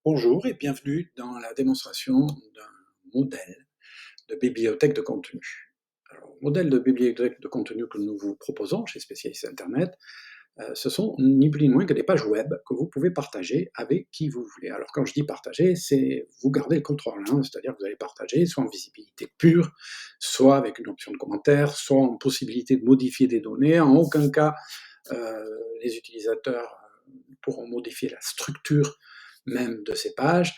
Bonjour et bienvenue dans la démonstration d'un modèle de bibliothèque de contenu. Alors, le modèle de bibliothèque de contenu que nous vous proposons chez Spécialistes Internet, ce sont ni plus ni moins que des pages web que vous pouvez partager avec qui vous voulez. Alors quand je dis partager, c'est vous gardez le contrôle, hein, c'est-à-dire que vous allez partager soit en visibilité pure, soit avec une option de commentaire, soit en possibilité de modifier des données. En aucun cas, les utilisateurs pourront modifier la structure même de ces pages.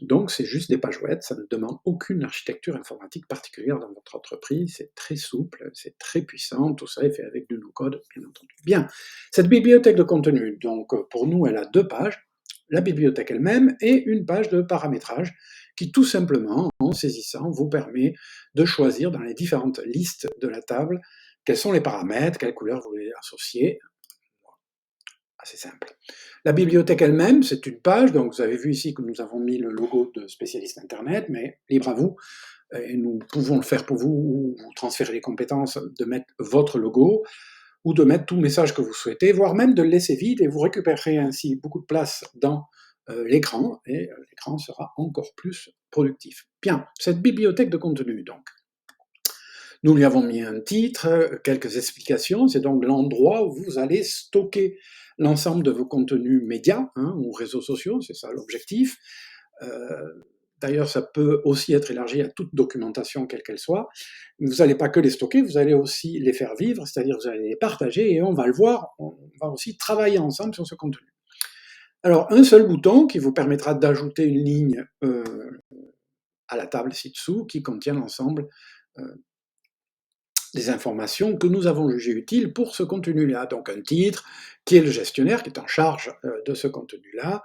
Donc, c'est juste des pages web, ça ne demande aucune architecture informatique particulière dans votre entreprise, c'est très souple, c'est très puissant, tout ça est fait avec du no-code, bien entendu. Bien, cette bibliothèque de contenu, donc pour nous, elle a deux pages, la bibliothèque elle-même et une page de paramétrage qui, tout simplement, en saisissant, vous permet de choisir dans les différentes listes de la table quels sont les paramètres, quelle couleur vous voulez associer, assez simple. La bibliothèque elle-même, c'est une page, donc vous avez vu ici que nous avons mis le logo de spécialiste Internet, mais libre à vous, et nous pouvons le faire pour vous, ou vous transférer les compétences, de mettre votre logo, ou de mettre tout le message que vous souhaitez, voire même de le laisser vide, et vous récupérerez ainsi beaucoup de place dans l'écran, et l'écran sera encore plus productif. Bien, cette bibliothèque de contenu, donc. Nous lui avons mis un titre, quelques explications, c'est donc l'endroit où vous allez stocker l'ensemble de vos contenus médias, hein, ou réseaux sociaux, c'est ça l'objectif. D'ailleurs, ça peut aussi être élargi à toute documentation, quelle qu'elle soit. Vous n'allez pas que les stocker, vous allez aussi les faire vivre, c'est-à-dire vous allez les partager, et on va le voir, on va aussi travailler ensemble sur ce contenu. Alors, un seul bouton qui vous permettra d'ajouter une ligne à la table ci-dessous, qui contient l'ensemble des informations que nous avons jugées utiles pour ce contenu-là. Donc un titre, qui est le gestionnaire, qui est en charge de ce contenu-là,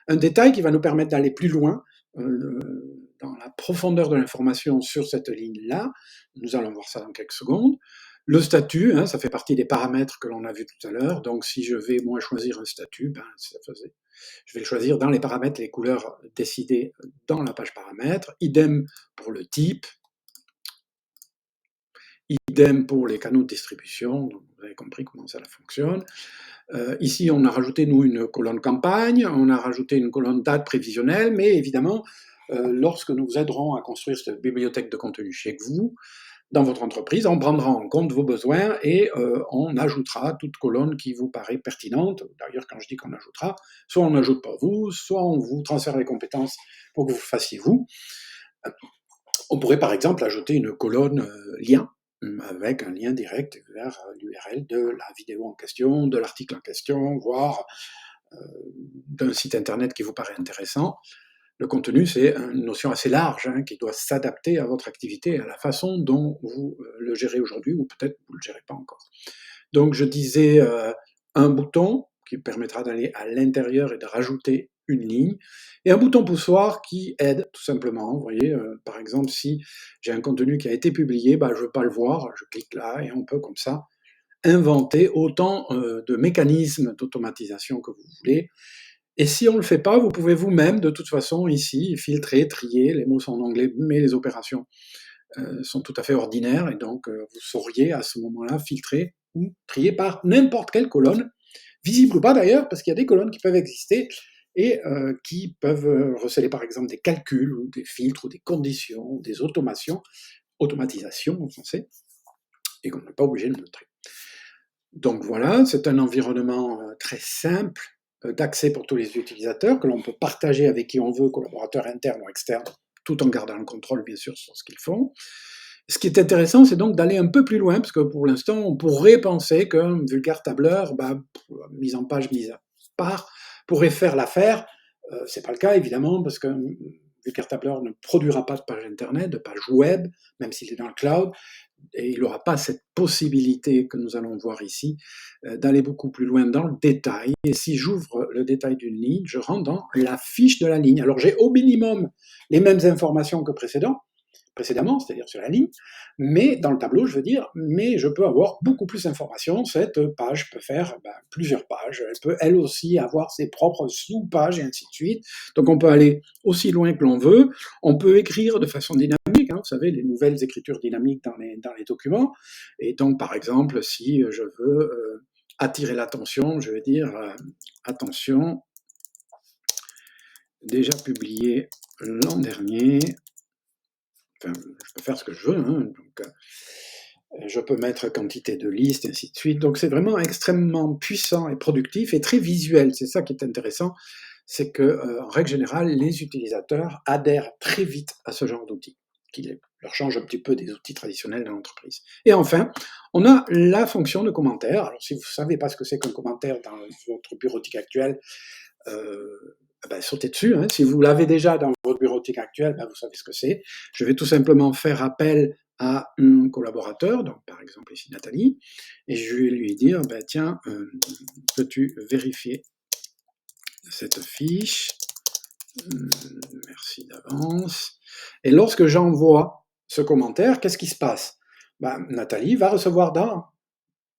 un détail qui va nous permettre d'aller plus loin dans la profondeur de l'information sur cette ligne-là. Nous allons voir ça dans quelques secondes. Le statut, hein, ça fait partie des paramètres que l'on a vu tout à l'heure. Donc si je vais moi choisir un statut, je vais le choisir dans les paramètres, les couleurs décidées dans la page paramètres. Idem pour le type. Idem pour les canaux de distribution, donc vous avez compris comment ça fonctionne. Ici, on a rajouté, nous, une colonne campagne, on a rajouté une colonne date prévisionnelle, mais évidemment, lorsque nous vous aiderons à construire cette bibliothèque de contenu chez vous, dans votre entreprise, on prendra en compte vos besoins et on ajoutera toute colonne qui vous paraît pertinente. D'ailleurs, quand je dis qu'on ajoutera, soit on n'ajoute pas vous, soit on vous transfère les compétences pour que vous fassiez vous. On pourrait par exemple ajouter une colonne lien, avec un lien direct vers l'URL de la vidéo en question, de l'article en question, voire d'un site internet qui vous paraît intéressant. Le contenu, c'est une notion assez large hein, qui doit s'adapter à votre activité, à la façon dont vous le gérez aujourd'hui, ou peut-être vous ne le gérez pas encore. Donc je disais un bouton qui permettra d'aller à l'intérieur et de rajouter une ligne, et un bouton poussoir qui aide tout simplement. Vous voyez, par exemple, si j'ai un contenu qui a été publié, je ne veux pas le voir, je clique là et on peut comme ça inventer autant de mécanismes d'automatisation que vous voulez. Et si on ne le fait pas, vous pouvez vous-même, de toute façon, ici, filtrer, trier, les mots sont en anglais, mais les opérations sont tout à fait ordinaires, et donc vous sauriez à ce moment-là filtrer ou trier par n'importe quelle colonne, visible ou pas d'ailleurs, parce qu'il y a des colonnes qui peuvent exister et qui peuvent receler par exemple des calculs ou des filtres ou des conditions ou des automatisations en français, et qu'on n'est pas obligé de montrer. Donc voilà, c'est un environnement très simple d'accès pour tous les utilisateurs, que l'on peut partager avec qui on veut, collaborateurs internes ou externes, tout en gardant le contrôle bien sûr sur ce qu'ils font. Ce qui est intéressant, c'est donc d'aller un peu plus loin, parce que pour l'instant, on pourrait penser qu'un vulgaire tableur, mise en page, mise à part, pourrait faire l'affaire. C'est pas le cas, évidemment, parce qu'un vulgaire tableur ne produira pas de page internet, de page web, même s'il est dans le cloud, et il n'aura pas cette possibilité que nous allons voir ici, d'aller beaucoup plus loin dans le détail. Et si j'ouvre le détail d'une ligne, je rentre dans la fiche de la ligne. Alors j'ai au minimum les mêmes informations que précédemment, c'est-à-dire sur la ligne, mais dans le tableau, je veux dire, mais je peux avoir beaucoup plus d'informations. Cette page peut faire plusieurs pages, elle peut elle aussi avoir ses propres sous-pages et ainsi de suite. Donc on peut aller aussi loin que l'on veut. On peut écrire de façon dynamique, hein, vous savez, les nouvelles écritures dynamiques dans les documents. Et donc, par exemple, si je veux attirer l'attention, je vais dire attention, déjà publié l'an dernier. Enfin, je peux faire ce que je veux, hein, donc, je peux mettre quantité de listes, et ainsi de suite. Donc c'est vraiment extrêmement puissant et productif et très visuel. C'est ça qui est intéressant, c'est que, en règle générale, les utilisateurs adhèrent très vite à ce genre d'outils, qui leur change un petit peu des outils traditionnels de l'entreprise. Et enfin, on a la fonction de commentaire. Alors si vous ne savez pas ce que c'est qu'un commentaire dans votre bureautique actuelle, ben, sautez dessus, hein. Si vous l'avez déjà dans votre bureautique actuelle, ben, vous savez ce que c'est. Je vais tout simplement faire appel à un collaborateur, donc par exemple ici Nathalie, et je vais lui dire, ben, tiens, peux-tu vérifier cette fiche? Merci d'avance. Et lorsque j'envoie ce commentaire, qu'est-ce qui se passe? Ben, Nathalie va recevoir dans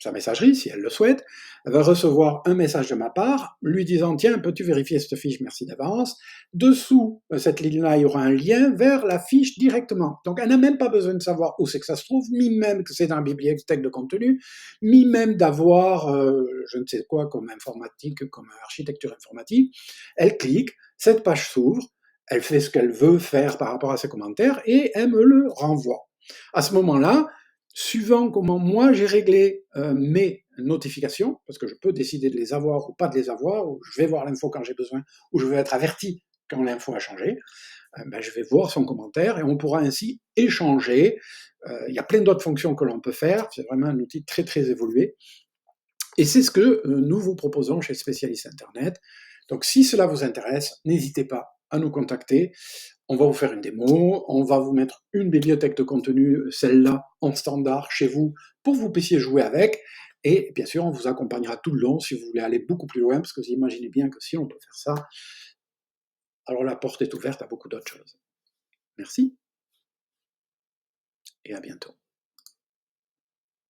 sa messagerie, si elle le souhaite, elle va recevoir un message de ma part, lui disant, tiens, peux-tu vérifier cette fiche, merci d'avance. Dessous cette ligne-là, il y aura un lien vers la fiche directement. Donc, elle n'a même pas besoin de savoir où c'est que ça se trouve, ni même que c'est dans la bibliothèque de contenu, ni même d'avoir, je ne sais quoi, comme informatique, comme architecture informatique. Elle clique, cette page s'ouvre, elle fait ce qu'elle veut faire par rapport à ses commentaires, et elle me le renvoie. À ce moment-là, suivant comment moi j'ai réglé mes notifications, parce que je peux décider de les avoir ou pas de les avoir, ou je vais voir l'info quand j'ai besoin, ou je vais être averti quand l'info a changé, ben, je vais voir son commentaire et on pourra ainsi échanger. Il y a plein d'autres fonctions que l'on peut faire, c'est vraiment un outil très très évolué. Et c'est ce que nous vous proposons chez Spécialiste Internet. Donc si cela vous intéresse, n'hésitez pas à nous contacter. On va vous faire une démo, on va vous mettre une bibliothèque de contenu, celle-là, en standard chez vous, pour que vous puissiez jouer avec. Et bien sûr, on vous accompagnera tout le long si vous voulez aller beaucoup plus loin, parce que vous imaginez bien que si on peut faire ça, alors la porte est ouverte à beaucoup d'autres choses. Merci et à bientôt.